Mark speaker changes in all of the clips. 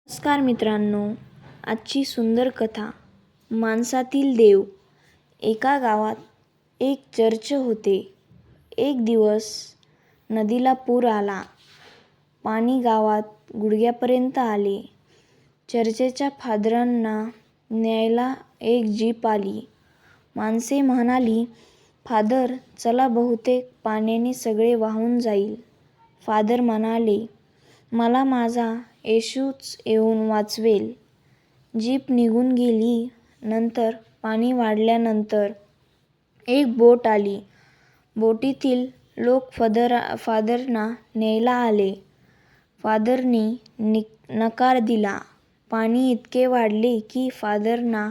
Speaker 1: नमस्कार मित्रांनो, आजची सुंदर कथा माणसातील देव. एका गावात एक चर्च होते. एक दिवस नदीला पूर आला. पाणी गावात गुडघ्यापर्यंत आले. चर्चच्या फादरांना न्यायला एक जीप आली. माणसे म्हणाली, फादर चला, बहुतेक पाण्याने सगळे वाहून जाईल. फादर म्हणाले, मला माझा येशूच येऊन वाचवेल. जीप निघून गेली. नंतर पाणी वाढल्यानंतर एक बोट आली. बोटीतील लोक फादरना न्यायला आले. फादरनी नकार दिला. पाणी इतके वाढले की फादरना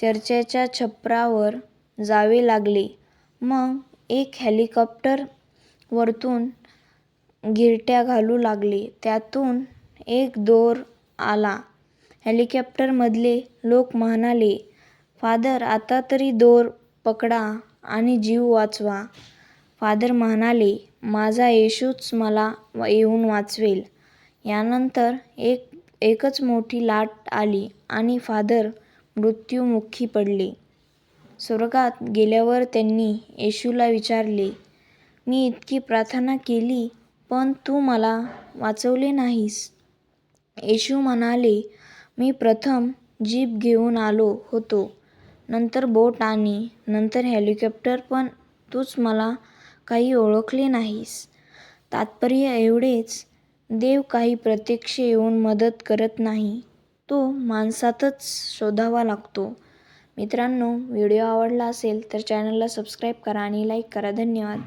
Speaker 1: चर्चच्या छपरावर जावे लागले. मग एक हेलिकॉप्टर वरतून घिरट्या घालू लागले. त्यातून एक दोर आला. हेलिकॉप्टरमधले लोक म्हणाले, फादर आता तरी दोर पकडा आणि जीव वाचवा. फादर म्हणाले, माझा येशूच मला येऊन वाचवेल. यानंतर एकच मोठी लाट आली आणि फादर मृत्युमुखी पडले. स्वर्गात गेल्यावर त्यांनी येशूला विचारले, मी इतकी प्रार्थना केली, पण तू मला वाचवले नाहीस. येशू म्हणाले, मी प्रथम जीप घेऊन आलो होतो, नंतर बोट आणि नंतर हेलिकॉप्टर, पण तूच मला काही ओळखले नाहीस. तात्पर्य एवढेच, देव काही प्रत्यक्ष येऊन मदत करत नाही, तो माणसातच शोधावा लागतो. मित्रांनो, व्हिडिओ आवडला असेल तर चॅनलला सबस्क्राईब करा आणि लाईक करा. धन्यवाद.